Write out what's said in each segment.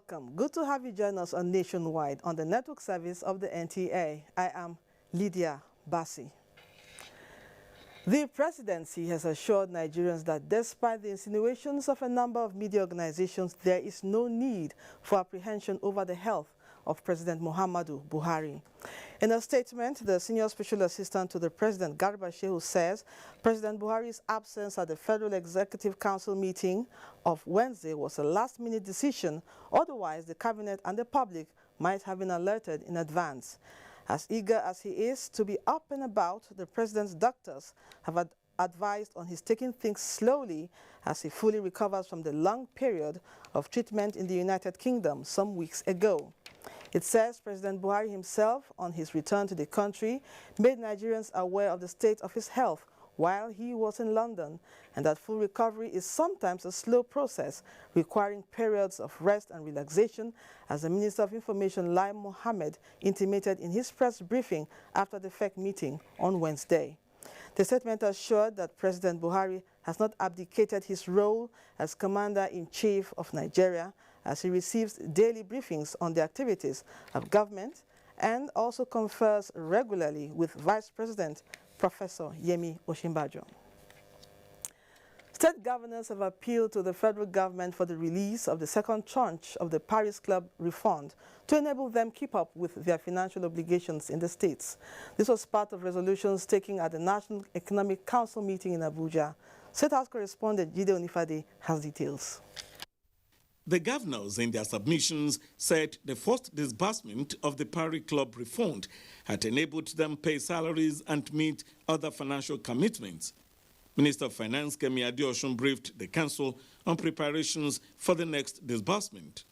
Welcome. Good to have you join us on Nationwide on the network service of the NTA. I am Lydia Bassi. The presidency has assured Nigerians that despite the insinuations of a number of media organizations, there is no need for apprehension over the health of President Muhammadu Buhari. In a statement, the senior special assistant to the president, Garba Shehu, says President Buhari's absence at the Federal Executive Council meeting of Wednesday was a last-minute decision. Otherwise, the cabinet and the public might have been alerted in advance. As eager as he is to be up and about, the president's doctors have advised on his taking things slowly as he fully recovers from the long period of treatment in the United Kingdom some weeks ago. It says President Buhari himself, on his return to the country, made Nigerians aware of the state of his health while he was in London, and that full recovery is sometimes a slow process, requiring periods of rest and relaxation, as the Minister of Information, Lai Mohammed, intimated in his press briefing after the FEC meeting on Wednesday. The statement assured that President Buhari has not abdicated his role as Commander-in-Chief of Nigeria, as he receives daily briefings on the activities of government and also confers regularly with Vice President Professor Yemi Osinbajo. State governors have appealed to the federal government for the release of the second tranche of the Paris Club refund to enable them keep up with their financial obligations in the states. This was part of resolutions taken at the National Economic Council meeting in Abuja. State House correspondent Jide Onifade has details. The governors in their submissions said the first disbursement of the Paris Club refund had enabled them pay salaries and meet other financial commitments. Minister of Finance Kemi Adeosun briefed the council on preparations for the next disbursement.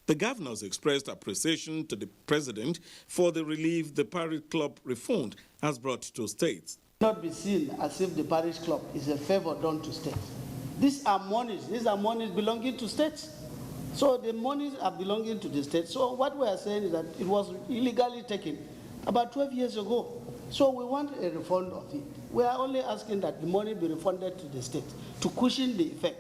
The governors expressed appreciation to the president for the relief the Paris Club refund has brought to states. Not be seen as if the Paris Club is a favor done to states. These are monies belonging to states. So the monies are belonging to the states. So what we are saying is that it was illegally taken about 12 years ago. So we want a refund of it. We are only asking that the money be refunded to the state to cushion the effect.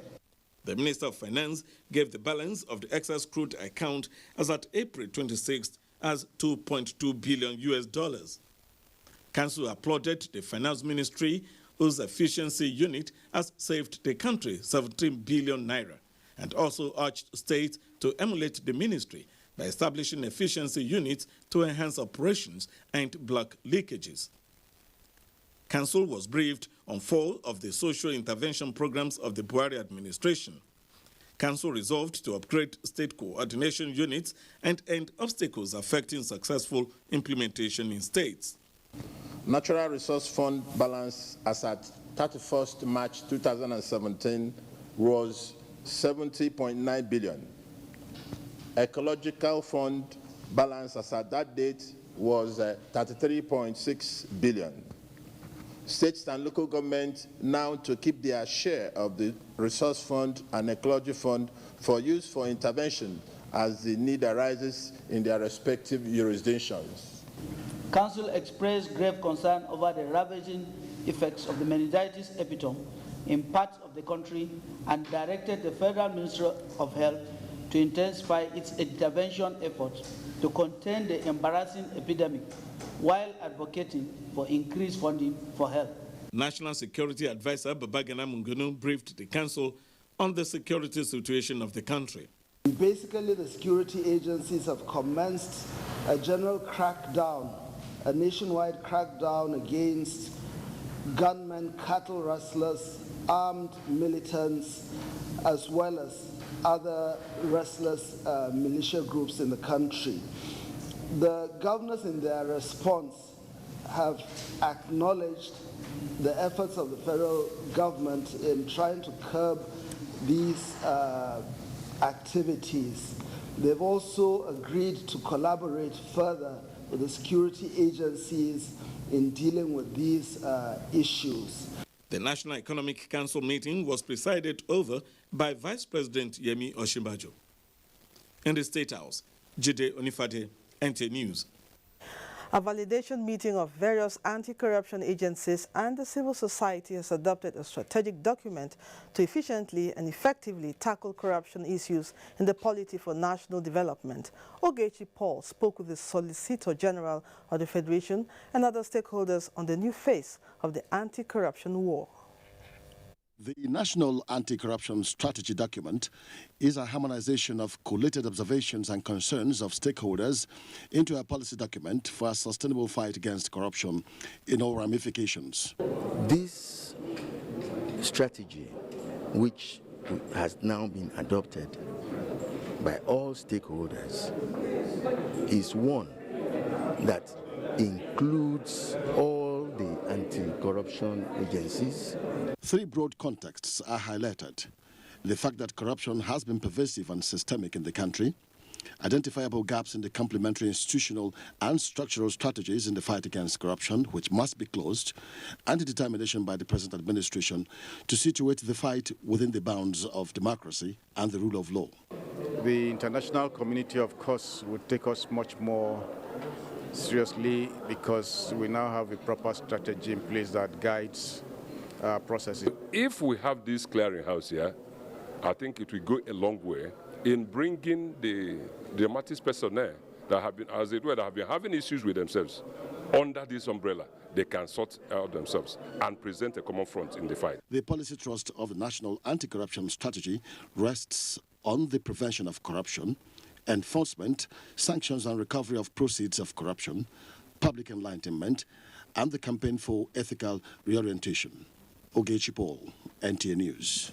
The Minister of Finance gave the balance of the excess crude account as at April 26th as $2.2 billion. Council applauded the Finance Ministry, whose efficiency unit has saved the country 17 billion naira, and also urged states to emulate the ministry by establishing efficiency units to enhance operations and block leakages. Council was briefed on 4 of the social intervention programs of the Buhari administration. Council resolved to upgrade state coordination units and end obstacles affecting successful implementation in states. Natural Resource Fund balance as at 31st March 2017 was 70.9 billion. Ecological Fund balance as at that date was 33.6 billion. States and local governments now to keep their share of the Resource Fund and Ecology Fund for use for intervention as the need arises in their respective jurisdictions. Council expressed grave concern over the ravaging effects of the meningitis epidemic in parts of the country and directed the Federal Ministry of Health to intensify its intervention efforts to contain the embarrassing epidemic while advocating for increased funding for health. National Security Advisor Babagana Mungunu briefed the council on the security situation of the country. Basically, the security agencies have commenced a general crackdown, a nationwide crackdown against gunmen, cattle rustlers, armed militants, as well as other restless militia groups in the country. The governors in their response have acknowledged the efforts of the federal government in trying to curb these activities. They've also agreed to collaborate further with the security agencies in dealing with these issues. The National Economic Council meeting was presided over by Vice President Yemi Osinbajo. In the State House, Jide Onifade, NTA News. A validation meeting of various anti-corruption agencies and the civil society has adopted a strategic document to efficiently and effectively tackle corruption issues in the polity for national development. Ogechi Paul spoke with the Solicitor General of the Federation and other stakeholders on the new phase of the anti-corruption war. The National Anti-Corruption Strategy document is a harmonization of collated observations and concerns of stakeholders into a policy document for a sustainable fight against corruption in all ramifications. This strategy, which has now been adopted by all stakeholders, is one that includes all the anti-corruption agencies. Three broad contexts are highlighted: the fact that corruption has been pervasive and systemic in the country, identifiable gaps in the complementary institutional and structural strategies in the fight against corruption, which must be closed, and the determination by the present administration to situate the fight within the bounds of democracy and the rule of law. The international community, of course, would take us much more seriously because we now have a proper strategy in place that guides processes. If we have this clearinghouse here, I think it will go a long way in bringing the dramatis personnel that have been, as it were, that have been having issues with themselves under this umbrella. They can sort out themselves and present a common front in the fight. The policy thrust of the National Anti-Corruption Strategy rests on the prevention of corruption, enforcement, sanctions and recovery of proceeds of corruption, public enlightenment, and the campaign for ethical reorientation. Ogechi Paul, NTA News.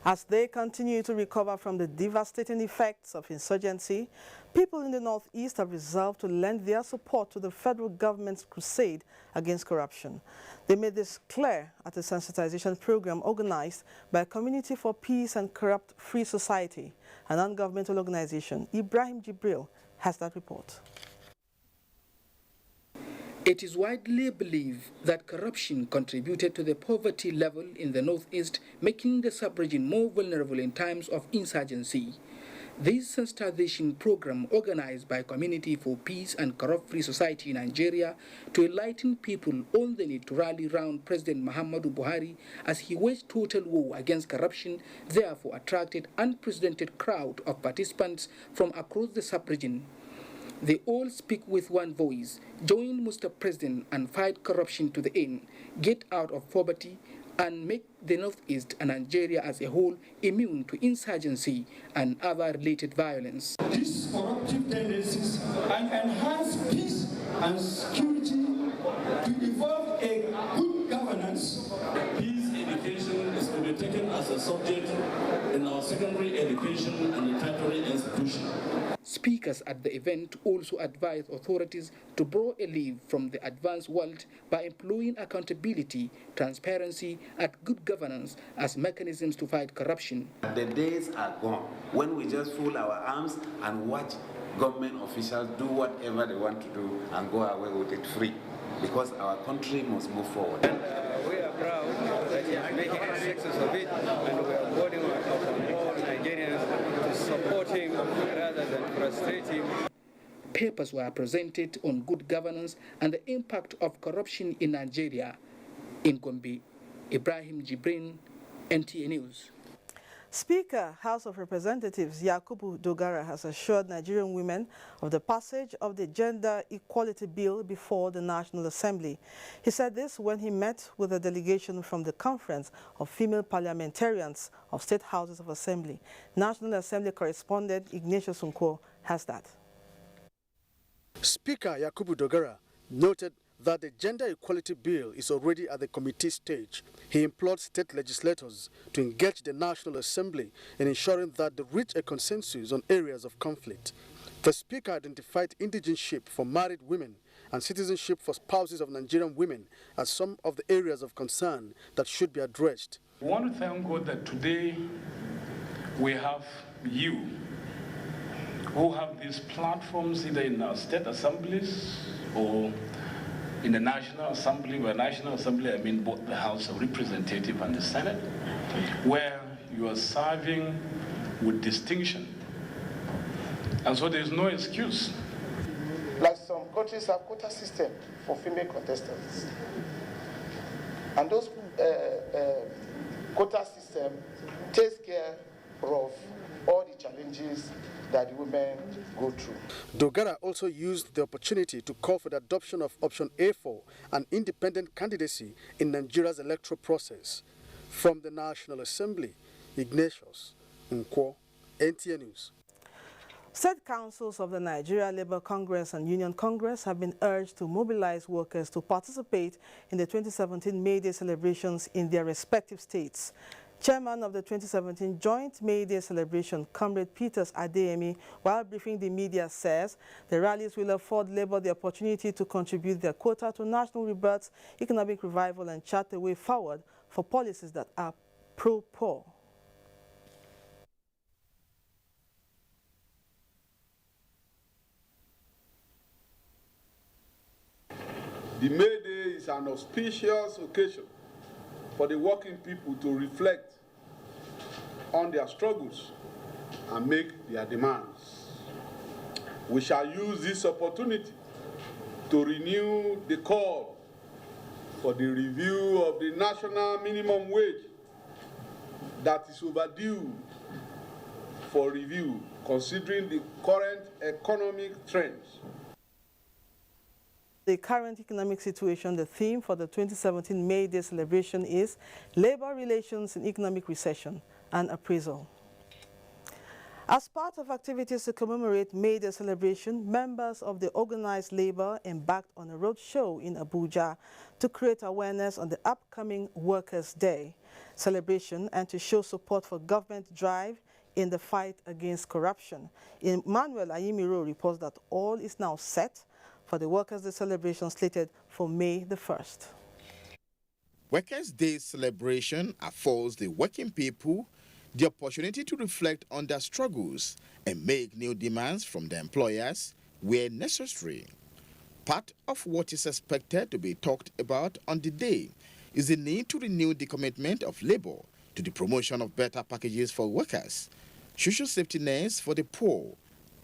As they continue to recover from the devastating effects of insurgency, people in the Northeast have resolved to lend their support to the federal government's crusade against corruption. They made this clear at a sensitization program organized by Community for Peace and Corrupt-Free Society, a non-governmental organization. Ibrahim Jibril has that report. It is widely believed that corruption contributed to the poverty level in the Northeast, making the sub-region more vulnerable in times of insurgency. This sensitization program, organized by Community for Peace and Corrupt-Free Society in Nigeria, to enlighten people on the need to rally round President Muhammadu Buhari as he waged total war against corruption, therefore attracted unprecedented crowd of participants from across the sub-region. They all speak with one voice: join Mr. President and fight corruption to the end, get out of poverty, and make the Northeast and Nigeria as a whole immune to insurgency and other related violence. These corruptive tendencies and enhance peace and security to evolve a good governance. Peace education is to be taken as a subject in our secondary education and tertiary institution. Speakers at the event also advised authorities to borrow a leaf from the advanced world by employing accountability, transparency, and good governance as mechanisms to fight corruption. The days are gone when we just fold our arms and watch government officials do whatever they want to do and go away with it free, because our country must move forward. We are proud that he is making a success of it, and we are boarding all Nigerians to support him rather than frustrate him. Papers were presented on good governance and the impact of corruption in Nigeria. In Gombe, Ibrahim Jibrin, NTA News. Speaker, House of Representatives Yakubu Dogara has assured Nigerian women of the passage of the Gender Equality Bill before the National Assembly. He said this when he met with a delegation from the Conference of Female Parliamentarians of State Houses of Assembly. National Assembly correspondent Ignatius Unko has that. Speaker Yakubu Dogara noted that the Gender Equality Bill is already at the committee stage. He implored state legislators to engage the National Assembly in ensuring that they reach a consensus on areas of conflict. The Speaker identified indigenship for married women and citizenship for spouses of Nigerian women as some of the areas of concern that should be addressed. We want to thank God that today we have you who have these platforms either in our state assemblies or in the National Assembly. By National Assembly, I mean both the House of Representatives and the Senate, where you are serving with distinction. And so there's no excuse. Like some some countries have quota system for female contestants. And those quota system takes care of all the challenges that women go through. Dogara also used the opportunity to call for the adoption of Option A4, an independent candidacy in Nigeria's electoral process. From the National Assembly, Ignatius Nkwo, NTA News. State councils of the Nigeria Labour Congress and Union Congress have been urged to mobilize workers to participate in the 2017 May Day celebrations in their respective states. Chairman of the 2017 Joint May Day celebration, Comrade Peters Adeyemi, while briefing the media, says the rallies will afford Labour the opportunity to contribute their quota to national rebirth, economic revival, and chart a way forward for policies that are pro-poor. The May Day is an auspicious occasion for the working people to reflect on their struggles and make their demands. We shall use this opportunity to renew the call for the review of the national minimum wage that is overdue for review, considering the current economic trends. The current economic situation, the theme for the 2017 May Day celebration is Labor Relations in Economic Recession and Appraisal. As part of activities to commemorate May Day celebration, members of the organized labor embarked on a road show in Abuja to create awareness on the upcoming Workers' Day celebration and to show support for government drive in the fight against corruption. Emmanuel Ayimiro reports that all is now set for the Workers' Day celebration slated for May the 1st. Workers' Day celebration affords the working people the opportunity to reflect on their struggles and make new demands from their employers where necessary. Part of what is expected to be talked about on the day is the need to renew the commitment of labor to the promotion of better packages for workers, social safety nets for the poor,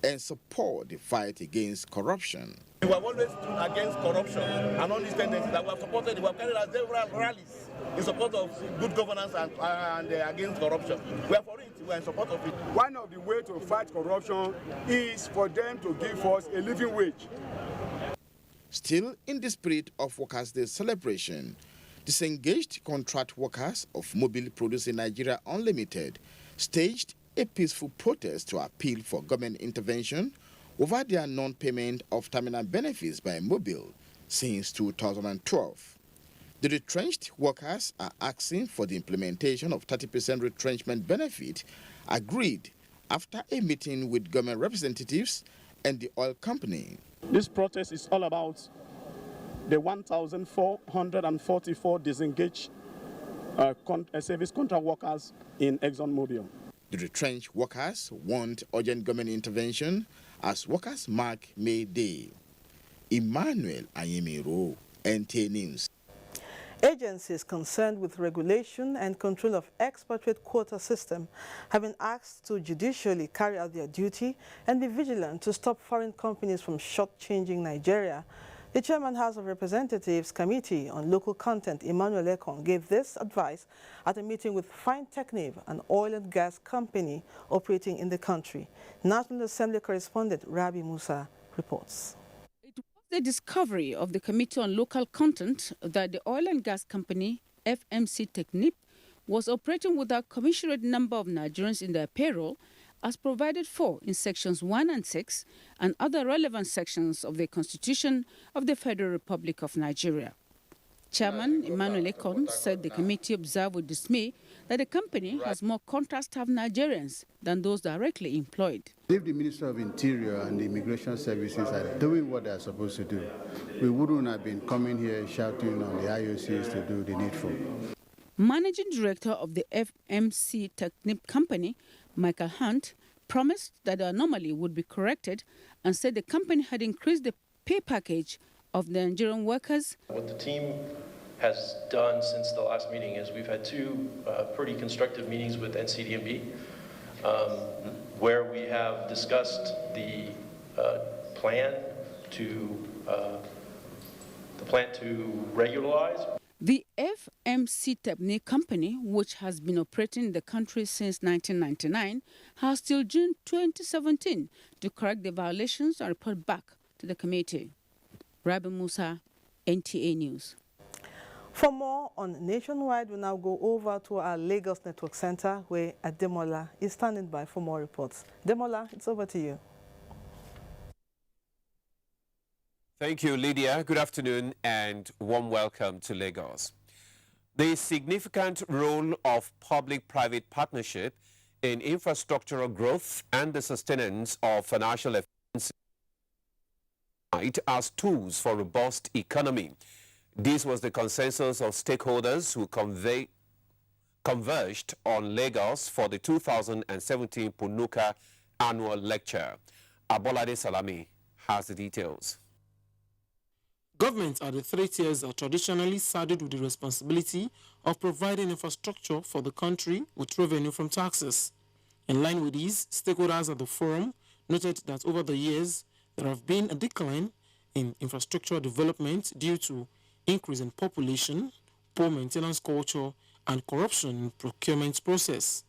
and support the fight against corruption. We have always stood against corruption and all these tendencies that we have supported. We have carried out several rallies in support of good governance and against corruption. We are for it. We are in support of it. One of the ways to fight corruption is for them to give us a living wage. Still in the spirit of Workers' Day celebration, disengaged contract workers of Mobile Producing Nigeria Unlimited staged a peaceful protest to appeal for government intervention over their non-payment of terminal benefits by Mobile since 2012. The retrenched workers are asking for the implementation of 30% retrenchment benefit agreed after a meeting with government representatives and the oil company. This protest is all about the 1,444 disengaged service contract workers in ExxonMobil. The retrenched workers want urgent government intervention as workers mark May Day. Emmanuel Ayemiro, NTA News. Agencies concerned with regulation and control of expatriate quota system have been asked to judicially carry out their duty and be vigilant to stop foreign companies from shortchanging Nigeria. The Chairman House of Representatives Committee on Local Content, Emmanuel Ekong, gave this advice at a meeting with Fine Techniv, an oil and gas company operating in the country. National Assembly correspondent Rabi Musa reports. It was the discovery of the Committee on Local Content that the oil and gas company FMC Technip was operating without commensurate number of Nigerians in their payroll as provided for in Sections 1 and 6 and other relevant sections of the Constitution of the Federal Republic of Nigeria. Chairman Emmanuel Ekon said the committee observed with dismay that the company has more contract staff Nigerians than those directly employed. If the Minister of Interior and the Immigration Services are doing what they are supposed to do, we wouldn't have been coming here shouting on the IOCs to do the needful. Managing Director of the FMC Technip Company, Michael Hunt, promised that the anomaly would be corrected and said the company had increased the pay package of the Nigerian workers. What the team has done since the last meeting is we've had two pretty constructive meetings with NCDMB where we have discussed the plan to regularize. The FMC Technique Company, which has been operating in the country since 1999, has till June 2017 to correct the violations and report back to the committee. Rabi Musa, NTA News. For more on Nationwide, we now go over to our Lagos Network Center, where Ademola is standing by for more reports. Ademola, it's over to you. Thank you, Lydia. Good afternoon and warm welcome to Lagos. The significant role of public-private partnership in infrastructural growth and the sustenance of financial efficiency as tools for robust economy. This was the consensus of stakeholders who converged on Lagos for the 2017 Punuka Annual Lecture. Abolade Salami has the details. Governments at the 3 tiers are traditionally saddled with the responsibility of providing infrastructure for the country with revenue from taxes. In line with these, stakeholders at the forum noted that over the years, there have been a decline in infrastructural development due to increase in population, poor maintenance culture, and corruption in procurement process.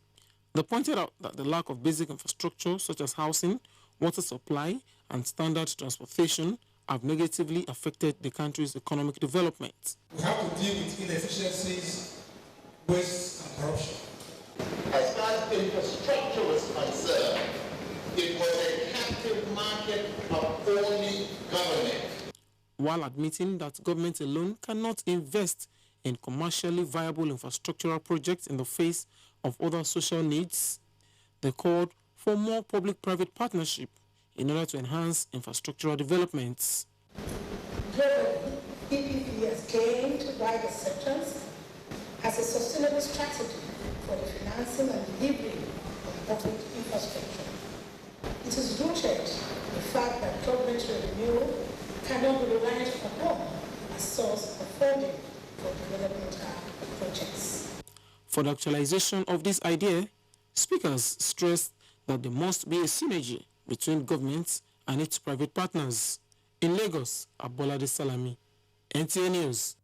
They pointed out that the lack of basic infrastructure such as housing, water supply, and standard transportation have negatively affected the country's economic development. We have to deal with inefficiencies, waste, and corruption. As far as the infrastructure was concerned, it was a captive market of only government. While admitting that government alone cannot invest in commercially viable infrastructural projects in the face of other social needs, they called for more public-private partnership in order to enhance infrastructural developments. Globally, PPP has gained wider acceptance as a sustainable strategy for the financing and delivery of public infrastructure. It is rooted in the fact that government revenue cannot be relied upon as source of funding for developmental projects. For the actualization of this idea, speakers stressed that there must be a synergy between governments and its private partners. In Lagos, Abolade Salami, NTA News.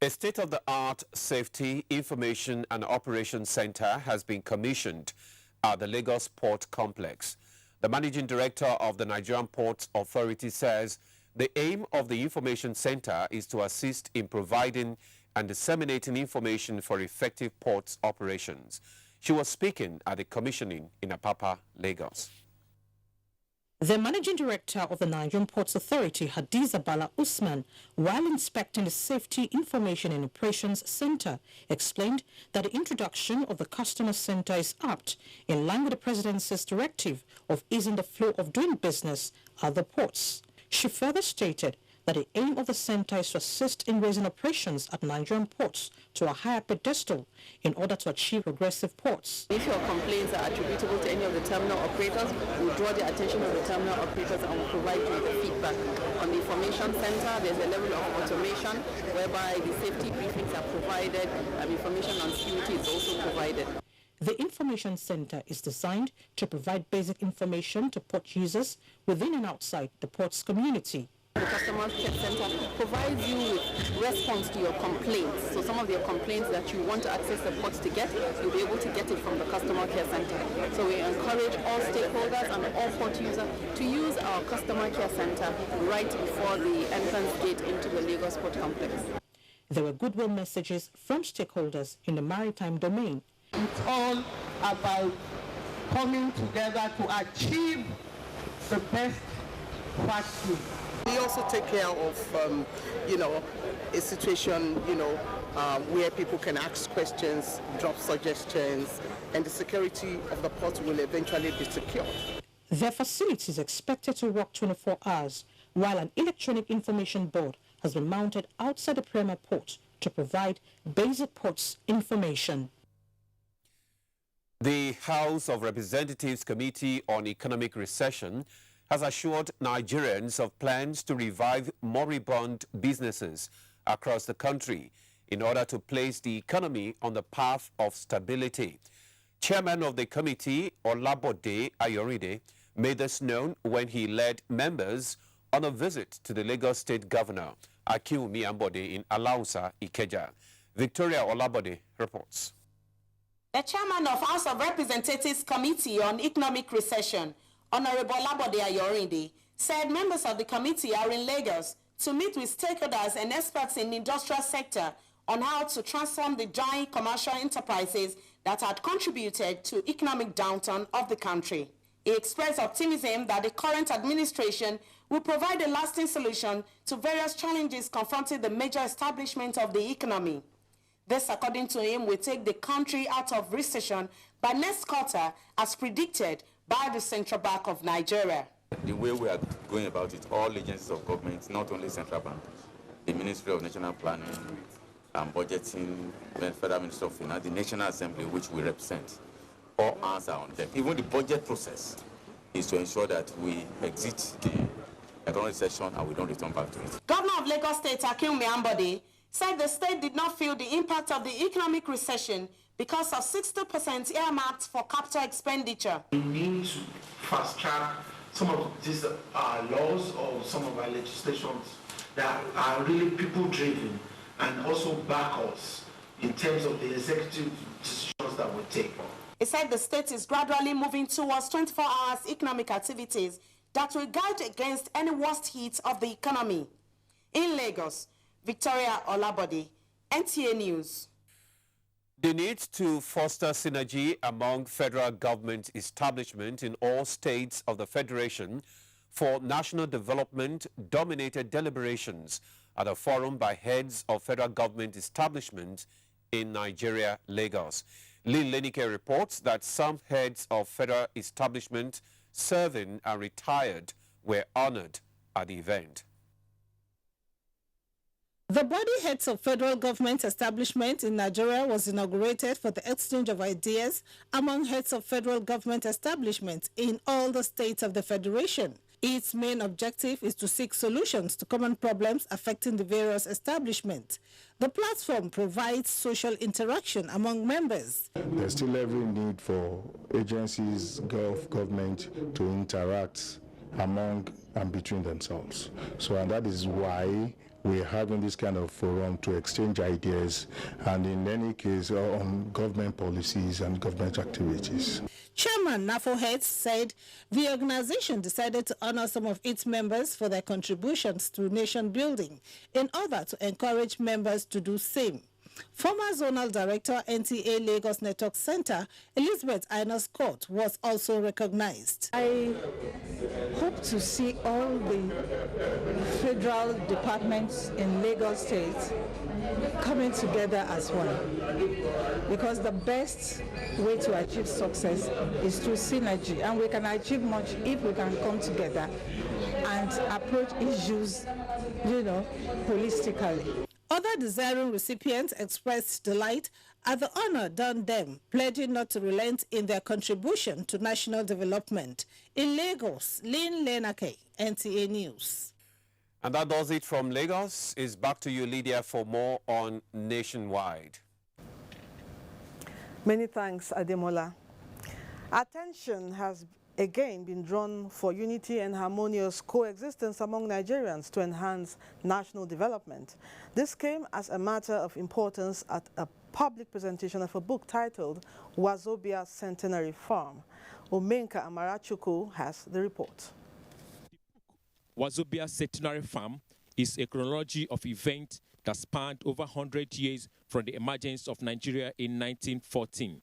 A state-of-the-art Safety, Information and Operations Center has been commissioned at the Lagos Port Complex. The managing director of the Nigerian Ports Authority says the aim of the information center is to assist in providing and disseminating information for effective ports operations. She was speaking at the commissioning in Apapa, Lagos. The managing director of the Nigerian Ports Authority, Hadiza Bala Usman, while inspecting the Safety, Information and Operations Center, explained that the introduction of the customer center is apt in line with the Presidency's directive of easing the flow of doing business at the ports. She further stated that the aim of the center is to assist in raising operations at Nigerian ports to a higher pedestal in order to achieve progressive ports. If your complaints are attributable to any of the terminal operators, we'll draw the attention of the terminal operators and will provide you with the feedback. On the information center, there's a level of automation whereby the safety briefings are provided and information on security is also provided. The information center is designed to provide basic information to port users within and outside the ports community. The customer care center provides you with response to your complaints. So some of your complaints that you want to access the ports to get, you'll be able to get it from the customer care center. So we encourage all stakeholders and all port users to use our customer care center right before the entrance gate into the Lagos Port Complex. There were goodwill messages from stakeholders in the maritime domain. It's all about coming together to achieve the best practice. We also take care of, a situation, where people can ask questions, drop suggestions, and the security of the port will eventually be secured. Their facility is expected to work 24 hours, while an electronic information board has been mounted outside the Premier Port to provide basic ports information. The House of Representatives Committee on Economic Recession has assured Nigerians of plans to revive moribund businesses across the country in order to place the economy on the path of stability. Chairman of the committee, Olabode Ayoride, made this known when he led members on a visit to the Lagos State Governor, Akinwumi Ambode, in Alausa, Ikeja. Victoria Olabode reports. The chairman of House of Representatives Committee on Economic Recession, Honorable Olabode Ayorinde, said members of the committee are in Lagos to meet with stakeholders and experts in the industrial sector on how to transform the giant commercial enterprises that had contributed to economic downturn of the country. He expressed optimism that the current administration will provide a lasting solution to various challenges confronting the major establishment of the economy. This, according to him, will take the country out of recession by next quarter, as predicted by the Central Bank of Nigeria. The way we are going about it, all agencies of government, not only Central Bank, the Ministry of National Planning and Budgeting, the Federal Ministry of Finance, the National Assembly, which we represent, all hands are on deck. Even the budget process is to ensure that we exit the economic recession and we don't return back to it. Governor of Lagos State, Akinwumi Ambode, said the state did not feel the impact of the economic recession because of 60% earmarked for capital expenditure. We need to fast track some of these laws or some of our legislations that are really people-driven and also back us in terms of the executive decisions that we take. He said the state is gradually moving towards 24 hours economic activities that will guard against any worst hits of the economy. In Lagos, Victoria Olabode, NTA News. The need to foster synergy among federal government establishments in all states of the Federation for national development dominated deliberations at a forum by heads of federal government establishments in Nigeria, Lagos. Lynn Lenike reports that some heads of federal establishment serving and retired were honored at the event. The body heads of federal government establishment in Nigeria was inaugurated for the exchange of ideas among heads of federal government establishments in all the states of the Federation. Its main objective is to seek solutions to common problems affecting the various establishments. The platform provides social interaction among members. There's still every need for agencies, government to interact among and between themselves. And that is why we're having this kind of forum to exchange ideas and in any case on government policies and government activities. Chairman NAFO Heads said the organization decided to honor some of its members for their contributions to nation building in order to encourage members to do same. Former Zonal Director, NTA Lagos Network Center, Elizabeth Aina Scott, was also recognized. I hope to see all the federal departments in Lagos State coming together as one, because the best way to achieve success is through synergy, and we can achieve much if we can come together and approach issues, holistically. Other desiring recipients expressed delight at the honor done them, pledging not to relent in their contribution to national development. In Lagos, Lynn Lenake, NTA News. And that does it from Lagos. It's back to you, Lydia, for more on Nationwide. Many thanks, Ademola. Attention has again been drawn for unity and harmonious coexistence among Nigerians to enhance national development. This came as a matter of importance at a public presentation of a book titled Wazobia Centenary Farm. Omenka Amarachuku has the report. Wazobia Centenary Farm is a chronology of events that spanned over 100 years from the emergence of Nigeria in 1914.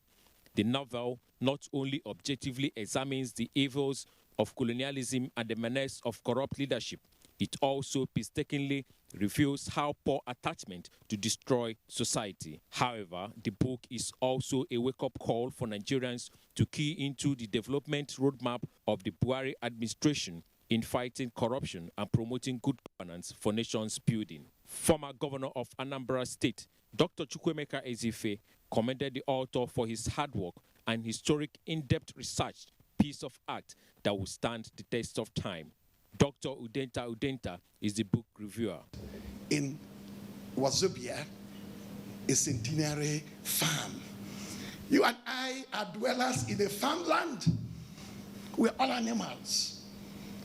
The novel not only objectively examines the evils of colonialism and the menace of corrupt leadership, it also painstakingly reveals how poor attachment to destroy society. However, the book is also a wake-up call for Nigerians to key into the development roadmap of the Buhari administration in fighting corruption and promoting good governance for nations building. Former Governor of Anambra State, Dr. Chukwuemeka Ezefe, commended the author for his hard work and historic in-depth research piece of art that will stand the test of time. Dr. Udenta is the book reviewer. In Wazobia, a centenary farm. You and I are dwellers in a farmland. We're all animals.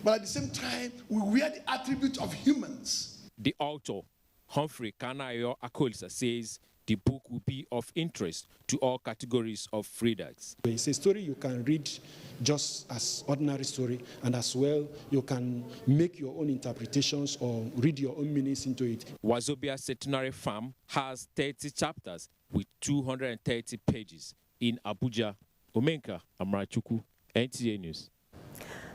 but at the same time, we wear the attribute of humans. The author, Humphrey Kanayo Akolsa, says the book will be of interest to all categories of readers. It's a story you can read just as ordinary story, and as well you can make your own interpretations or read your own meanings into it. Wazobia Centenary Farm has 30 chapters with 230 pages. In Abuja, Omenka Amrachuku, NTA News.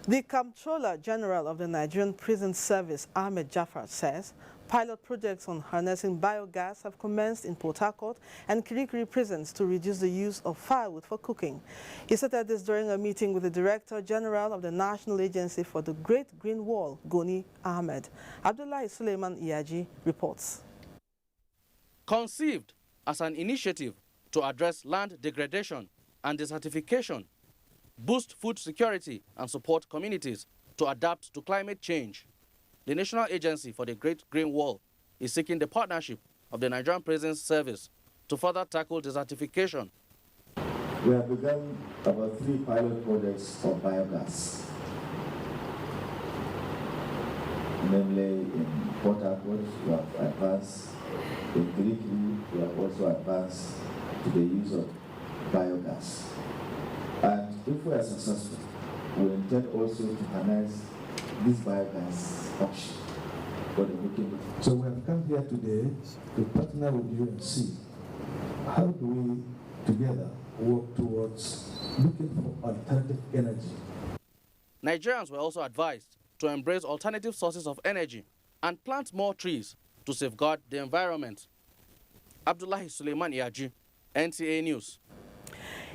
The Comptroller General of the Nigerian Prison Service, Ahmed Jafar, says pilot projects on harnessing biogas have commenced in Port Harcourt and Kirikiri prisons to reduce the use of firewood for cooking. He stated this during a meeting with the Director General of the National Agency for the Great Green Wall, Goni Ahmed. Abdullahi Suleiman Iyaji reports. Conceived as an initiative to address land degradation and desertification, boost food security and support communities to adapt to climate change, the National Agency for the Great Green Wall is seeking the partnership of the Nigerian Prison Service to further tackle desertification. We have begun about 3 pilot projects of biogas, namely in Port Harcourt. We have advanced, in Kirikiri we have also advanced to the use of biogas. And if we are successful, we intend also to harness this biogas option for the cooking. So we have come here today to partner with you and see how do we together work towards looking for alternative energy. Nigerians were also advised to embrace alternative sources of energy and plant more trees to safeguard the environment. Abdullahi Suleiman Iyaji, NTA News.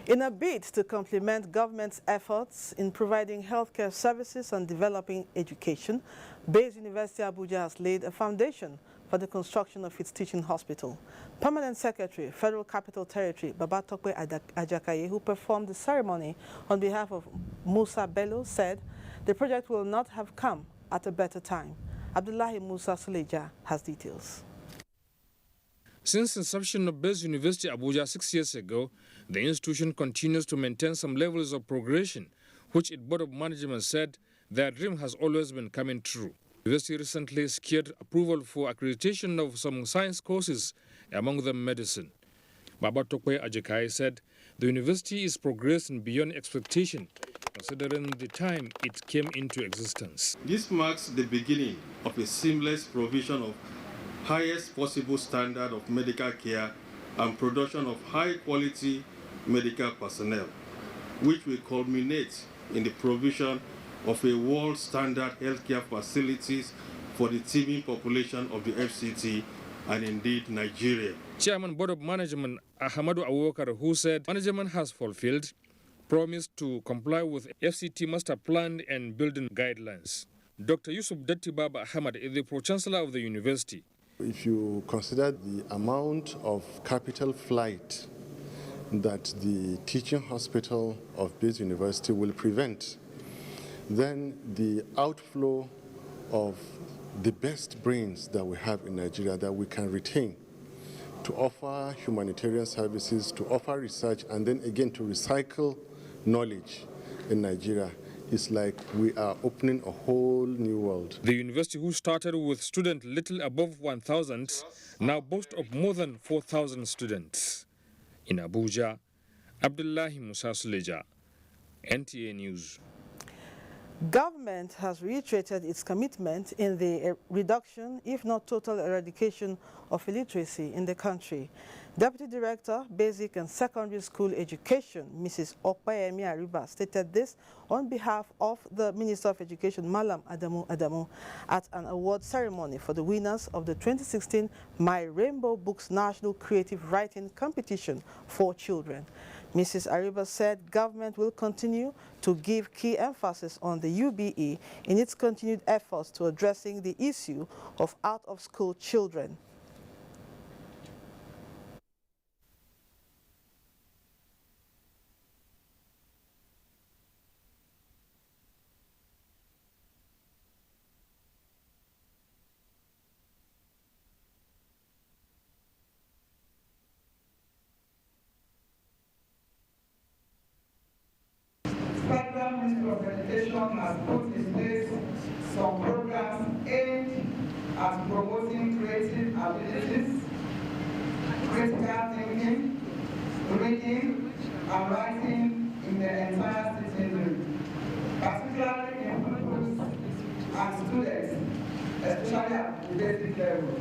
In a bid to complement government's efforts in providing healthcare services and developing education, Bayes University Abuja has laid a foundation for the construction of its teaching hospital. Permanent Secretary, Federal Capital Territory, Babatokwe Ajakaye, who performed the ceremony on behalf of Musa Bello, said the project will not have come at a better time. Abdullahi Musa Suleja has details. Since inception of Bayes University Abuja 6 years ago, the institution continues to maintain some levels of progression, which its board of management said their dream has always been coming true. The university recently secured approval for accreditation of some science courses, among them medicine. Babatokwe Ajakai said the university is progressing beyond expectation, considering the time it came into existence. This marks the beginning of a seamless provision of highest possible standard of medical care and production of high-quality medical personnel, which will culminate in the provision of a world-standard healthcare facilities for the teeming population of the FCT and indeed Nigeria. Chairman Board of Management Ahmadu Awokar, who said management has fulfilled, promised to comply with FCT master plan and building guidelines. Dr. Yusuf Dattibaba Ahmad is the pro-chancellor of the university. If you consider the amount of capital flight that the teaching hospital of Bayes University will prevent, then the outflow of the best brains that we have in Nigeria that we can retain to offer humanitarian services, to offer research, and then again to recycle knowledge in Nigeria, it's like we are opening a whole new world. The university, who started with students little above 1,000, now boasts of more than 4,000 students. In Abuja, Abdullahi Musa Suleja, NTA News. Government has reiterated its commitment in the reduction, if not total eradication, of illiteracy in the country. Deputy Director, Basic and Secondary School Education, Mrs. Opeyemi Ariba, stated this on behalf of the Minister of Education, Malam Adamu, at an award ceremony for the winners of the 2016 My Rainbow Books National Creative Writing Competition for Children. Mrs. Ariba said government will continue to give key emphasis on the UBE in its continued efforts to addressing the issue of out-of-school children. Minister of Education administration has put in place some programs aimed at promoting creative abilities, critical thinking, reading, and writing in the entire citizenry, particularly in pupils and students, especially at the basic level.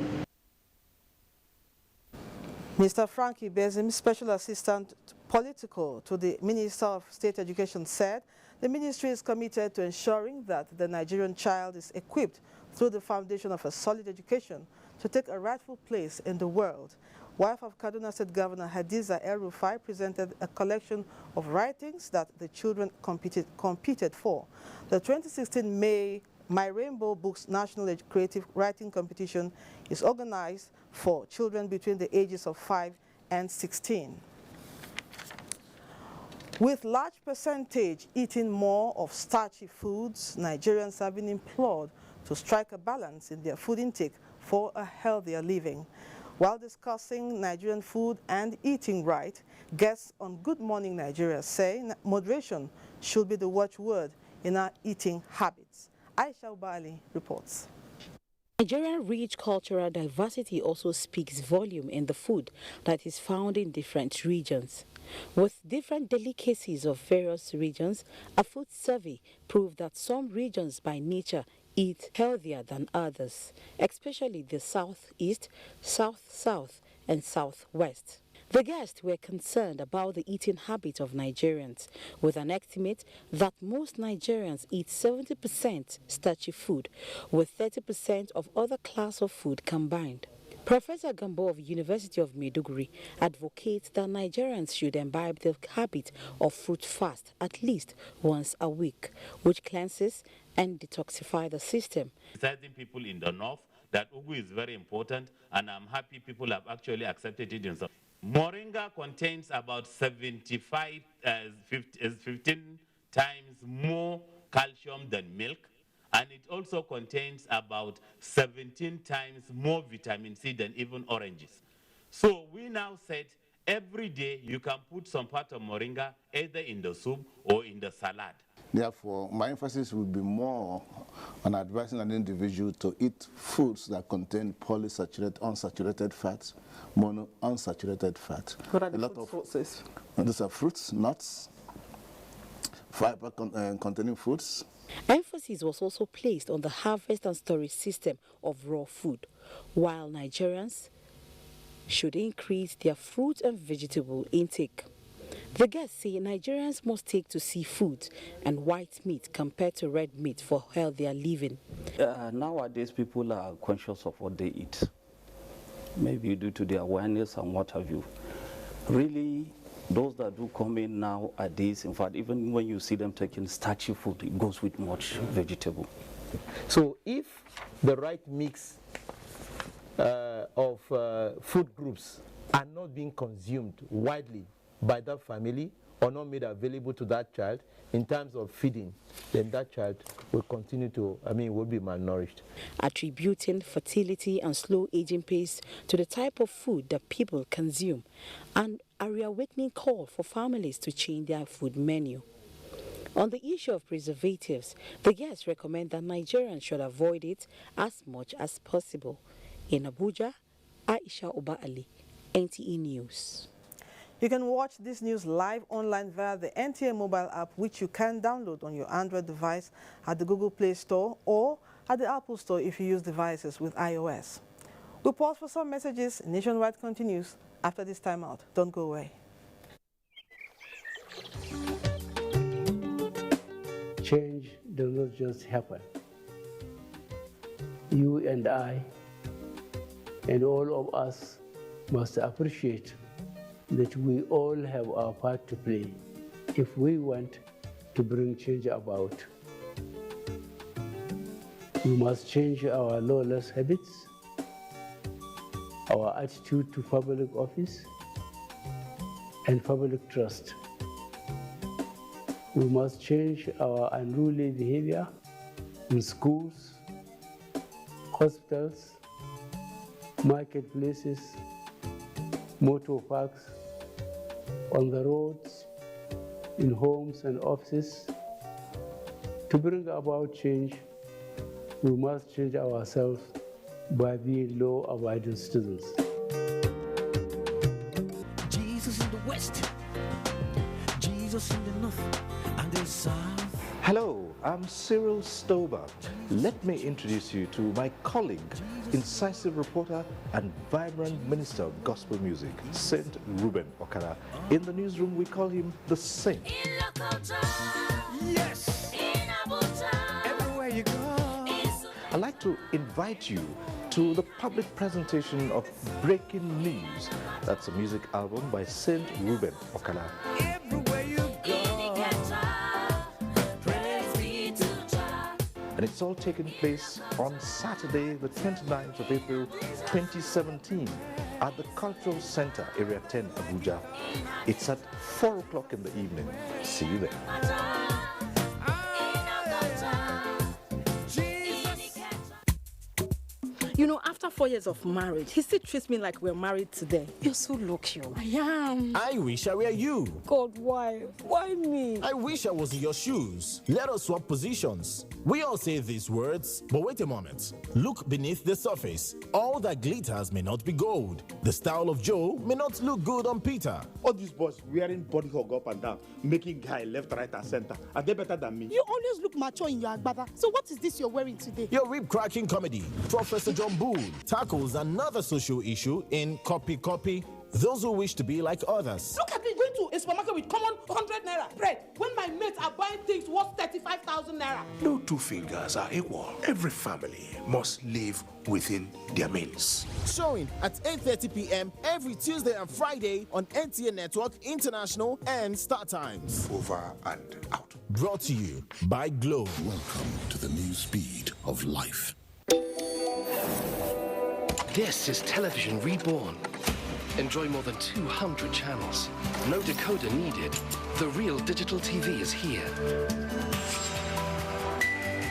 Mr. Frankie Bezim, Special Assistant Political to the Minister of State Education, said the ministry is committed to ensuring that the Nigerian child is equipped through the foundation of a solid education to take a rightful place in the world. Wife of Kaduna State Governor Hadiza El-Rufai presented a collection of writings that the children competed for. The 2016 My Rainbow Books National Creative Writing Competition is organized for children between the ages of 5 and 16. With large percentage eating more of starchy foods, Nigerians have been implored to strike a balance in their food intake for a healthier living. While discussing Nigerian food and eating right, guests on Good Morning Nigeria say moderation should be the watchword in our eating habits. Aisha Ubali reports. Nigerian rich cultural diversity also speaks volume in the food that is found in different regions. With different delicacies of various regions, a food survey proved that some regions by nature eat healthier than others, especially the southeast, south-south, and southwest. The guests were concerned about the eating habits of Nigerians, with an estimate that most Nigerians eat 70% starchy food, with 30% of other class of food combined. Professor Gambo of University of Maiduguri advocates that Nigerians should imbibe the habit of fruit fast at least once a week, which cleanses and detoxifies the system. Certain people in the north that ugu is very important, and I'm happy people have actually accepted it in some. Moringa contains about 15 times more calcium than milk, and it also contains about 17 times more vitamin C than even oranges. So we now said every day you can put some part of moringa either in the soup or in the salad. Therefore, my emphasis will be more on advising an individual to eat foods that contain polysaturated, unsaturated fats, monounsaturated fat. What are the food sources? These are fruits, nuts, fiber containing foods. Emphasis was also placed on the harvest and storage system of raw food, while Nigerians should increase their fruit and vegetable intake. The guests say Nigerians must take to seafood and white meat compared to red meat for healthier living. Nowadays, people are conscious of what they eat, maybe due to their awareness and what have you. Really, those that do come in nowadays, in fact, even when you see them taking starchy food, it goes with much vegetable. So if the right mix of food groups are not being consumed widely by that family or not made available to that child in terms of feeding, then that child will continue to, will be malnourished. Attributing fertility and slow aging pace to the type of food that people consume, and a reawakening call for families to change their food menu. On the issue of preservatives, the guests recommend that Nigerians should avoid it as much as possible. In Abuja, Aisha Ubali, NTA News. You can watch this news live online via the NTA mobile app, which you can download on your Android device at the Google Play Store or at the Apple Store if you use devices with iOS. We'll pause for some messages. Nationwide continues after this timeout. Don't go away. Change does not just happen. You and I and all of us must appreciate that we all have our part to play if we want to bring change about. We must change our lawless habits, our attitude to public office, and public trust. We must change our unruly behavior in schools, hospitals, marketplaces, motor parks, on the roads, in homes and offices, To bring about change, we must change ourselves by being law-abiding citizens. Jesus in the west, Jesus in the north, and the south. Hello, I'm Cyril Stobart. Let me introduce you to my colleague, incisive reporter and vibrant minister of gospel music, Saint Reuben Okara. In the newsroom, we call him the Saint. Yes! In Abuja! Everywhere you go! I'd like to invite you to the public presentation of Breaking News. That's a music album by Saint Reuben Okara. Everywhere you go! And it's all taking place on Saturday, the 29th of April, 2017, at the Cultural Center, Area 10, Abuja. It's at 4 o'clock in the evening. See you there. You know, after 4 years of marriage, he still treats me like we're married today. You're so lucky. I am. I wish I were you. God, why? Why me? I wish I was in your shoes. Let us swap positions. We all say these words, but wait a moment. Look beneath the surface. All that glitters may not be gold. The style of Joe may not look good on Peter. All these boys wearing body hug up and down, making guy left, right, and center. Are they better than me? You always look mature in your agbada. So what is this you're wearing today? Your rib-cracking comedy. Professor John Bull tackles another social issue in Copy. Those who wish to be like others. Look at me going to a supermarket with common 100 naira bread when my mates are buying things worth 35,000 naira. No two fingers are equal. Every family must live within their means. Showing at 8:30 p.m. every Tuesday and Friday on NTA Network International and Star Times. Over and out. Brought to you by Glow. Welcome to the new speed of life. This is television reborn. Enjoy more than 200 channels. No decoder needed. The real digital TV is here.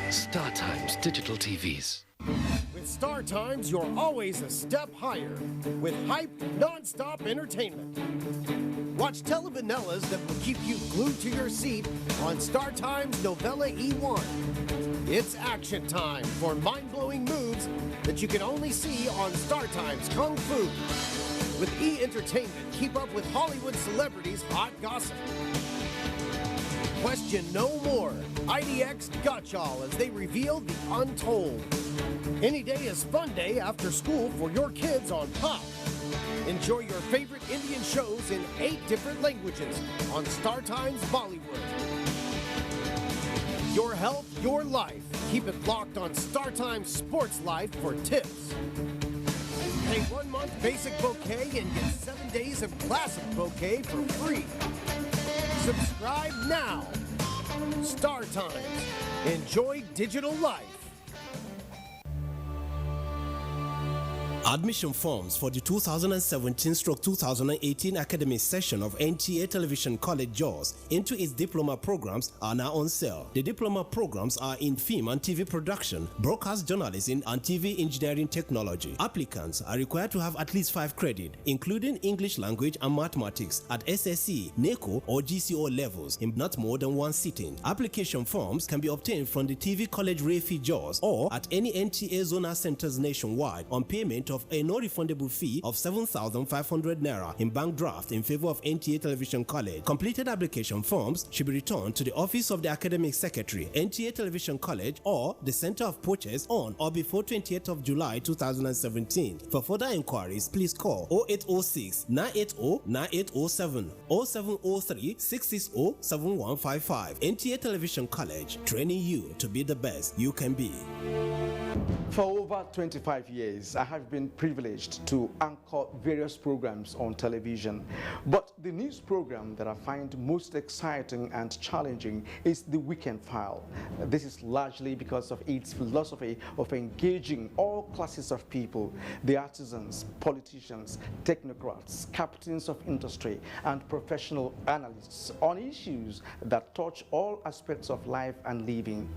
Star Times Digital TVs. With Star Times, you're always a step higher. With hype, non-stop entertainment. Watch telenovelas that will keep you glued to your seat on Star Times Novella E1. It's action time for mind-blowing moves that you can only see on Star Times Kung Fu. With E! Entertainment, keep up with Hollywood celebrities' hot gossip. Question no more. IDX got y'all as they reveal the untold. Any day is fun day after school for your kids on Pop. Enjoy your favorite Indian shows in 8 different languages on Star Times Bollywood. Your health, your life. Keep it locked on Star Times Sports Life for tips. Pay 1 month basic bouquet and get 7 days of classic bouquet for free. Subscribe now. Star Times. Enjoy digital life. Admission forms for the 2017-2018 academic session of NTA Television College JAWS into its diploma programs are now on sale. The diploma programs are in film and TV production, broadcast journalism, and TV engineering technology. Applicants are required to have at least 5 credits, including English language and mathematics at SSC, NECO, or GCO levels in not more than 1 sitting. Application forms can be obtained from the TV College Refi JAWS or at any NTA zonal centers nationwide on payment of a non-refundable fee of 7,500 naira in bank draft in favor of NTA Television College. Completed application forms should be returned to the office of the academic secretary, NTA Television College, or the Center of Purchase on or before 28th of July 2017. For further inquiries, please call 0806 980 9807 or 0703 660 7155. NTA Television College, training you to be the best you can be. For over 25 years, I have been privileged to anchor various programs on television. But the news program that I find most exciting and challenging is The Weekend File. This is largely because of its philosophy of engaging all classes of people, the artisans, politicians, technocrats, captains of industry, and professional analysts on issues that touch all aspects of life and living.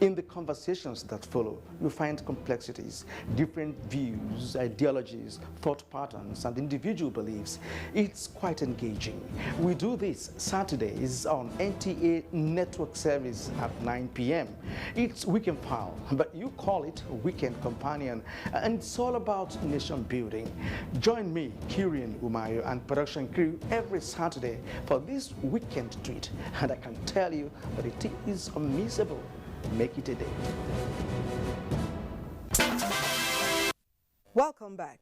In the conversations that follow, you find complexities, different views, ideologies, thought patterns, and individual beliefs. It's quite engaging. We do this Saturdays on NTA Network Service at 9 p.m. It's Weekend Pal, but you call it Weekend Companion, and it's all about nation building. Join me, Kirian Umayo, and production crew every Saturday for this weekend treat, and I can tell you that it is unmissable. Make it a day. Welcome back.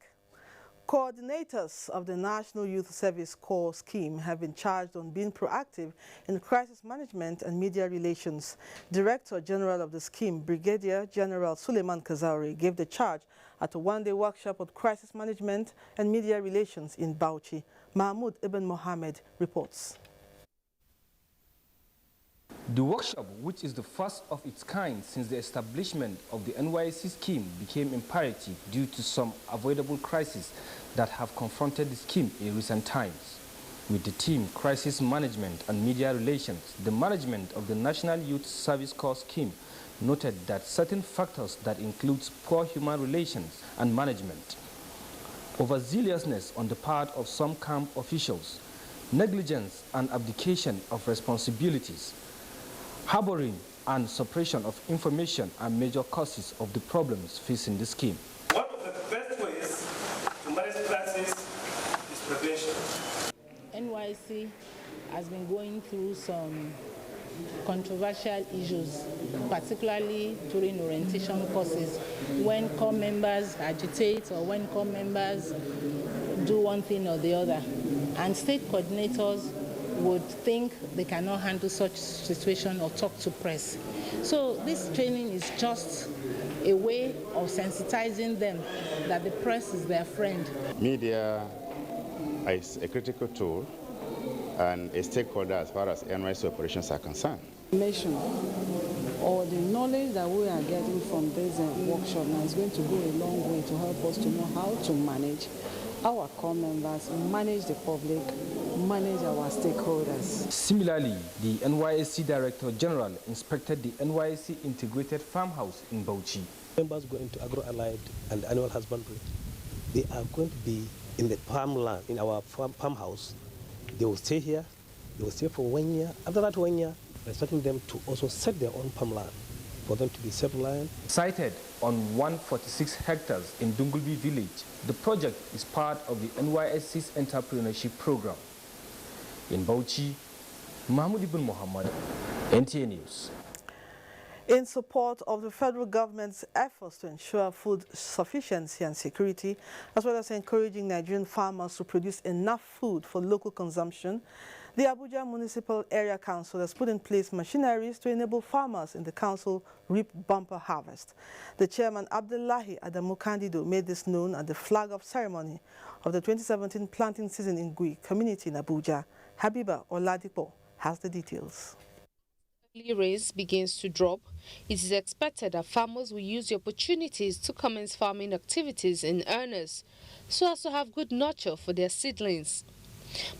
Coordinators of the National Youth Service Corps scheme have been charged on being proactive in crisis management and media relations. Director General of the scheme, Brigadier General Suleiman Kazauri, gave the charge at a one-day workshop on crisis management and media relations in Bauchi. Mahmoud Ibn Mohammed reports. The workshop, which is the first of its kind since the establishment of the NYSC scheme, became imperative due to some avoidable crises that have confronted the scheme in recent times. With the theme Crisis Management and Media Relations, the management of the National Youth Service Corps scheme noted that certain factors that includes poor human relations and management, overzealousness on the part of some camp officials, negligence and abdication of responsibilities, harboring and suppression of information are major causes of the problems facing the scheme. One of the best ways to manage crisis is prevention. NYSC has been going through some controversial issues, particularly during orientation courses, when corps members agitate or when corps members do one thing or the other. And state coordinators would think they cannot handle such situation or talk to press. So this training is just a way of sensitizing them that the press is their friend. Media is a critical tool and a stakeholder as far as NYSC operations are concerned. Information or the knowledge that we are getting from this workshop now is going to go a long way to help us to know how to manage our corps members, manage the public, manage our stakeholders. Similarly, the NYSC Director General inspected the NYSC Integrated Farmhouse in Bauchi. Members going to agro-allied and annual husbandry, they are going to be in the farmland, in our farmhouse. They will stay here, they will stay for 1 year. After that 1 year, we're expecting them to also set their own farmland, for them to be self-reliant. Sited on 146 hectares in Dungulbi village, the project is part of the NYSC's entrepreneurship program. In Bauchi, Mahmoud Ibn Muhammad, NTA News. In support of the federal government's efforts to ensure food sufficiency and security, as well as encouraging Nigerian farmers to produce enough food for local consumption, the Abuja Municipal Area Council has put in place machineries to enable farmers in the council reap bumper harvest. The chairman, Abdullahi Adamu Candido, made this known at the flag-off ceremony of the 2017 planting season in Gui community in Abuja. Habiba Oladipo has the details. Rains begins to drop, it is expected that farmers will use the opportunities to commence farming activities in earnest, so as to have good nurture for their seedlings.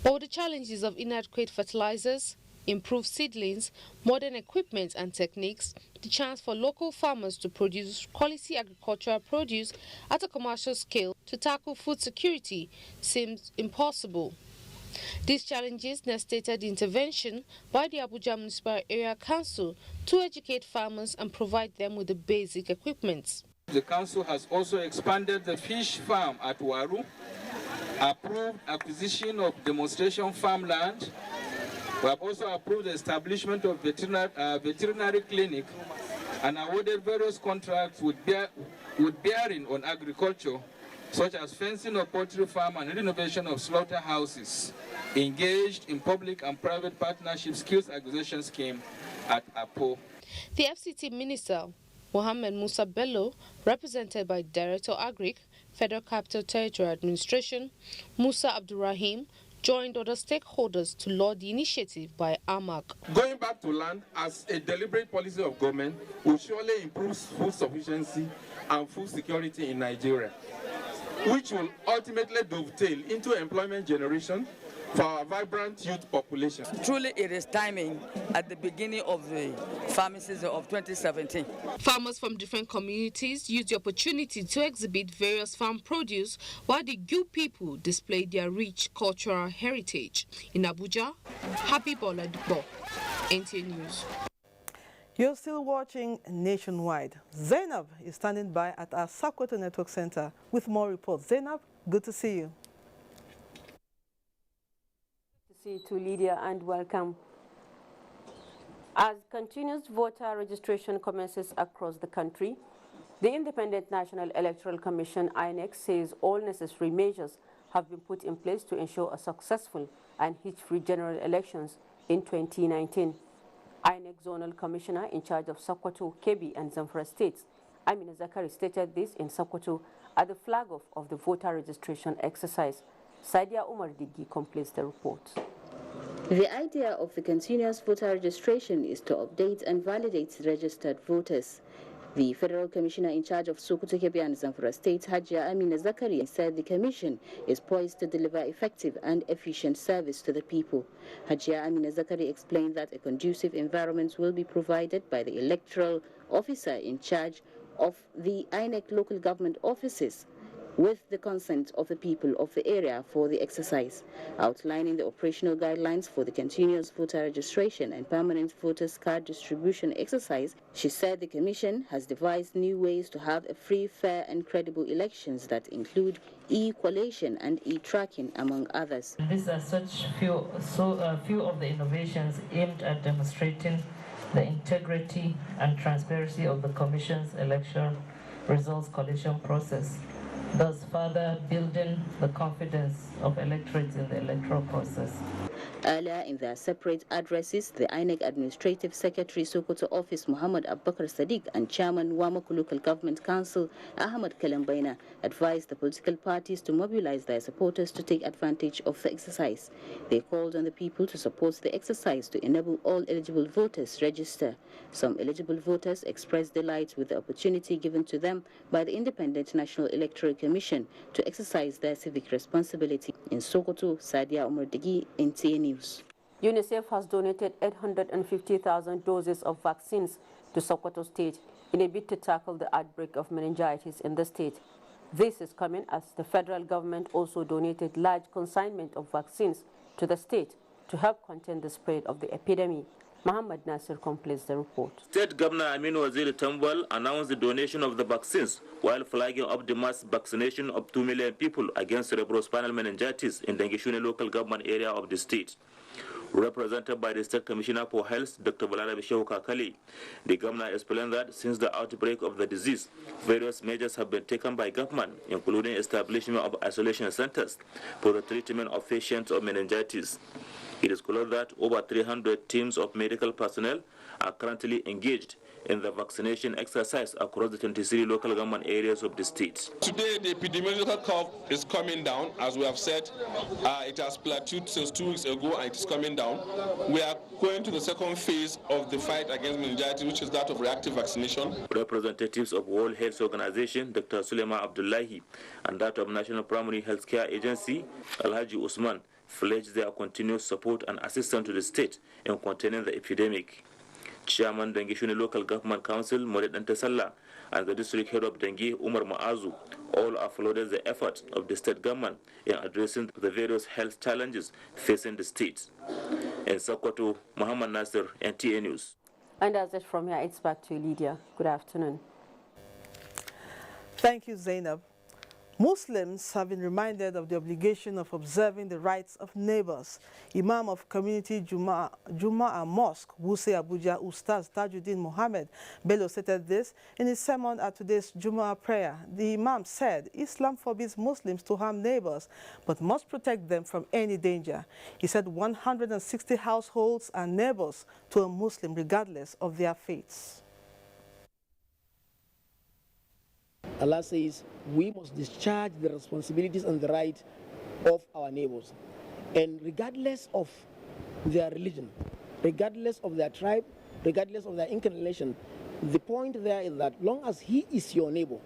But with the challenges of inadequate fertilizers, improved seedlings, modern equipment and techniques, the chance for local farmers to produce quality agricultural produce at a commercial scale to tackle food security seems impossible. These challenges necessitated the intervention by the Abuja Municipal Area Council to educate farmers and provide them with the basic equipment. The council has also expanded the fish farm at Waru, approved acquisition of demonstration farmland. We have also approved the establishment of veterinary clinic and awarded various contracts with bearing on agriculture, such as fencing of poultry farm and renovation of slaughterhouses, engaged in public and private partnership skills acquisition scheme at APO. The FCT Minister, Mohammed Musa Bello, represented by Director Agric, Federal Capital Territory Administration, Musa Abdurrahim, joined other stakeholders to laud the initiative by AMAC. Going back to land as a deliberate policy of government will surely improve food sufficiency and food security in Nigeria, which will ultimately dovetail into employment generation for our vibrant youth population. Truly, it is timing at the beginning of the farming season of 2017. Farmers from different communities used the opportunity to exhibit various farm produce while the Gu people displayed their rich cultural heritage. In Abuja, Habibola Dubo, NTA News. You're still watching Nationwide. Zainab is standing by at our Sokoto Network Center with more reports. Zainab, good to see you. Good to see you too, Lydia, and welcome. As continuous voter registration commences across the country, the Independent National Electoral Commission, INEC, says all necessary measures have been put in place to ensure a successful and hitch-free general elections in 2019. INEC Zonal Commissioner in charge of Sokoto, Kebbi and Zamfara states, Amina Zakari, stated this in Sokoto at the flag-off of the voter registration exercise. Sadia Umar Digi completes the report. The idea of the continuous voter registration is to update and validate registered voters. The Federal Commissioner in charge of Sokoto, Kebbi and Zamfara State, Hajia Amina Zakari, said the Commission is poised to deliver effective and efficient service to the people. Hajia Amina Zakari explained that a conducive environment will be provided by the electoral officer in charge of the INEC local government offices with the consent of the people of the area for the exercise, outlining the operational guidelines for the continuous voter registration and permanent voters card distribution exercise. She said the Commission has devised new ways to have a free, fair and credible elections that include e-collation and e-tracking, among others. These are few of the innovations aimed at demonstrating the integrity and transparency of the Commission's election results collation process, thus further building the confidence of electorates in the electoral process. Earlier in their separate addresses, the INEC Administrative Secretary Sokoto Office Muhammad Abubakar Sadiq and Chairman Wamako Local Government Council Ahmad Kalambaina advised the political parties to mobilize their supporters to take advantage of the exercise. They called on the people to support the exercise to enable all eligible voters register. Some eligible voters expressed delight with the opportunity given to them by the Independent National Electoral Commission to exercise their civic responsibility. In Sokoto, Sadia Umar Digi, NTA News. UNICEF has donated 850,000 doses of vaccines to Sokoto State in a bid to tackle the outbreak of meningitis in the state. This is coming as the federal government also donated large consignment of vaccines to the state to help contain the spread of the epidemic. Muhammad Nasir completes the report. State Governor Aminu Waziri Tambal announced the donation of the vaccines while flagging up the mass vaccination of 2 million people against cerebrospinal meningitis in the Ngishune local government area of the state. Represented by the State Commissioner for Health, Dr. Balarabe Shehu Kakali, the governor explained that since the outbreak of the disease, various measures have been taken by government, including establishment of isolation centers for the treatment of patients of meningitis. It is clear that over 300 teams of medical personnel are currently engaged in the vaccination exercise across the 23 local government areas of the state. Today, the epidemiological curve is coming down. As we have said, it has plateaued since 2 weeks ago and it is coming down. We are going to the second phase of the fight against meningitis, which is that of reactive vaccination. Representatives of World Health Organization, Dr. Suleiman Abdullahi, and that of National Primary Health Care Agency, Alhaji Usman, pledged their continuous support and assistance to the state in containing the epidemic. Chairman Dengishuni Local Government Council, Modet Antesalla, and the district head of Dengi, Umar Maazu, all applauded the effort of the state government in addressing the various health challenges facing the state. In Sokoto, Muhammad Nasir, NTA News. And that's it from here. It's back to Lydia. Good afternoon. Thank you, Zainab. Muslims have been reminded of the obligation of observing the rights of neighbors. Imam of Community Juma'ah Mosque, Wuse Abuja, Ustaz Tajuddin Mohammed Bello stated this in his sermon at today's Juma'ah prayer. The Imam said Islam forbids Muslims to harm neighbors, but must protect them from any danger. He said 160 households are neighbors to a Muslim regardless of their faiths. Allah says we must discharge the responsibilities and the rights of our neighbors. And regardless of their religion, regardless of their tribe, regardless of their inclination, the point there is that long as he is your neighbor,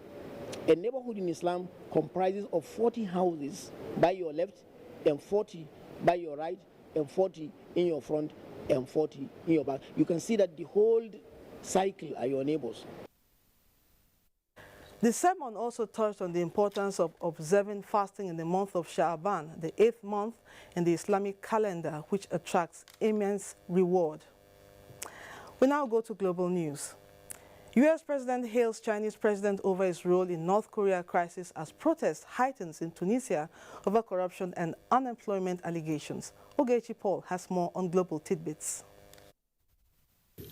a neighborhood in Islam comprises of 40 houses by your left and 40 by your right, and 40 in your front, and 40 in your back. You can see that the whole cycle are your neighbors. The sermon also touched on the importance of observing fasting in the month of Sha'aban, the 8th month in the Islamic calendar, which attracts immense reward. We now go to global news. U.S. President hails Chinese president over his role in North Korea crisis as protest heightens in Tunisia over corruption and unemployment allegations. Ogechi Paul has more on global tidbits.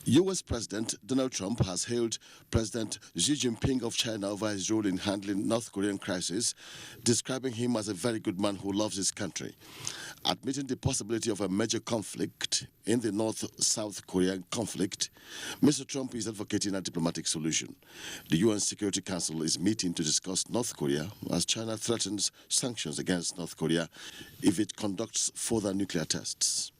U.S. President Donald Trump has hailed President Xi Jinping of China over his role in handling North Korean crisis, describing him as a very good man who loves his country. Admitting the possibility of a major conflict in the North-South Korean conflict, Mr. Trump is advocating a diplomatic solution. The UN Security Council is meeting to discuss North Korea as China threatens sanctions against North Korea if it conducts further nuclear tests.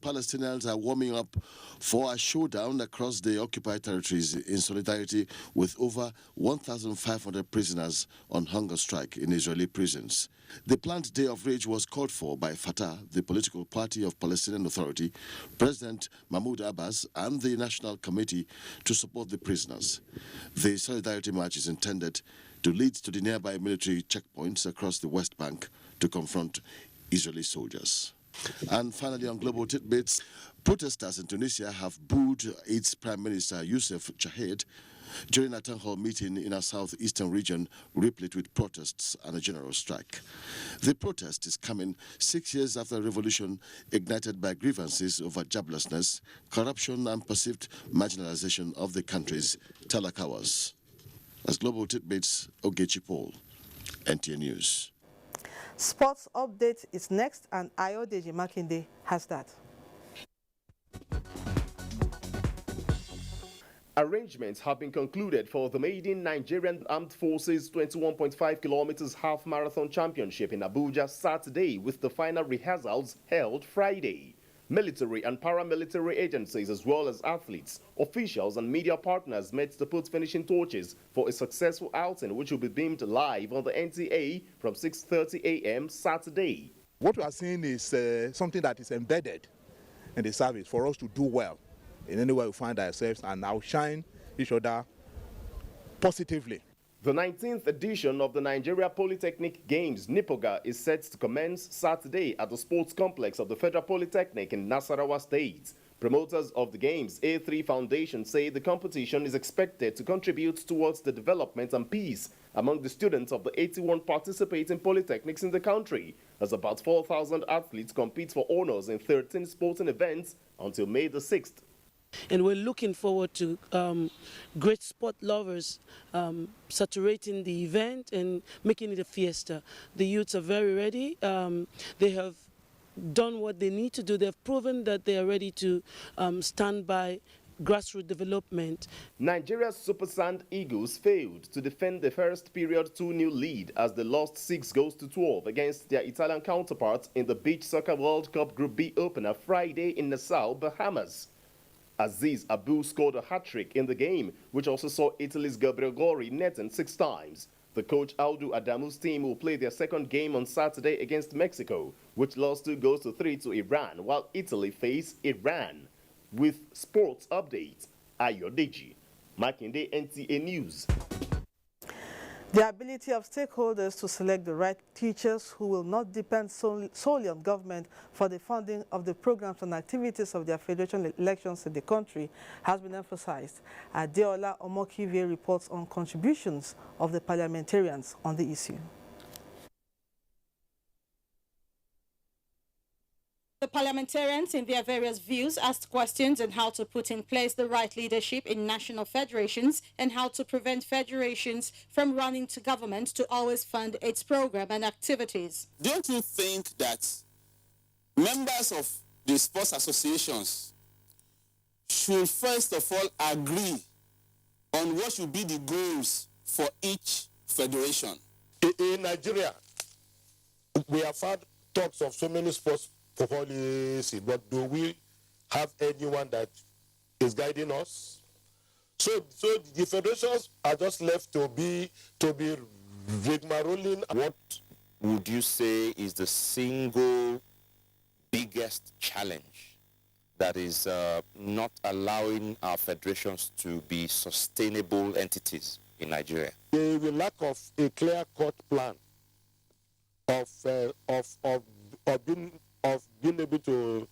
Palestinians are warming up for a showdown across the occupied territories in solidarity with over 1,500 prisoners on hunger strike in Israeli prisons. The planned day of rage was called for by Fatah, the political party of Palestinian Authority, President Mahmoud Abbas, and the National Committee to support the prisoners. The solidarity march is intended to lead to the nearby military checkpoints across the West Bank to confront Israeli soldiers. And finally, on global tidbits, protesters in Tunisia have booed its Prime Minister Youssef Chahed during a town hall meeting in a southeastern region replete with protests and a general strike. The protest is coming 6 years after a revolution ignited by grievances over joblessness, corruption, and perceived marginalization of the country's talakawas. As global tidbits, Ogechi Paul, NTA News. Sports update is next, and Ayodeji Makinde has that. Arrangements have been concluded for the maiden Nigerian Armed Forces 21.5 kilometers half marathon championship in Abuja Saturday, with the final rehearsals held Friday. Military and paramilitary agencies, as well as athletes, officials and media partners met to put finishing touches for a successful outing which will be beamed live on the NTA from 6:30 a.m. Saturday. What we are seeing is something that is embedded in the service for us to do well in any way we find ourselves and outshine each other positively. The 19th edition of the Nigeria Polytechnic Games, Nipoga, is set to commence Saturday at the sports complex of the Federal Polytechnic in Nasarawa State. Promoters of the Games, A3 Foundation, say the competition is expected to contribute towards the development and peace among the students of the 81 participating polytechnics in the country, as about 4,000 athletes compete for honors in 13 sporting events until May the 6th. And we're looking forward to great sport lovers saturating the event and making it a fiesta. The youths are very ready. They have done what they need to do. They've proven that they are ready to stand by grassroots development. Nigeria's Super Sand Eagles failed to defend the first period 2-0 lead as they lost 6-12 against their Italian counterparts in the Beach Soccer World Cup Group B opener Friday in Nassau, Bahamas. Aziz Abu scored a hat-trick in the game, which also saw Italy's Gabriel Gori netting 6 times. The coach Audu Adamu's team will play their second game on Saturday against Mexico, which lost 2-3 to Iran, while Italy face Iran. With sports updates, Ayodeji Makinde, NTA News. The ability of stakeholders to select the right teachers who will not depend solely on government for the funding of the programs and activities of their federation elections in the country has been emphasized. Adeola Omokive reports on contributions of the parliamentarians on the issue. The parliamentarians, in their various views, asked questions on how to put in place the right leadership in national federations and how to prevent federations from running to government to always fund its program and activities. Don't you think that members of the sports associations should first of all agree on what should be the goals for each federation? In Nigeria, we have had talks of so many sports policy, but do we have anyone that is guiding us? So the federations are just left to be rigmaroling. What would you say is the single biggest challenge that is not allowing our federations to be sustainable entities in Nigeria? The lack of a clear-cut plan of being able to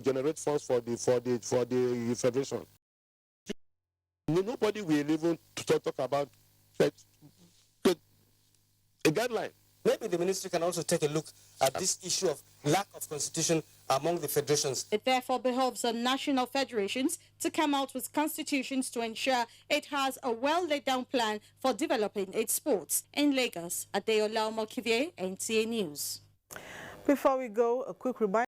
generate funds for the federation. Nobody will even talk about a guideline. Maybe the ministry can also take a look at this issue of lack of constitution among the federations. It therefore behoves on national federations to come out with constitutions to ensure it has a well laid down plan for developing its sports. In Lagos, Adeola Omokivie, NTA News. Before we go, a quick reminder.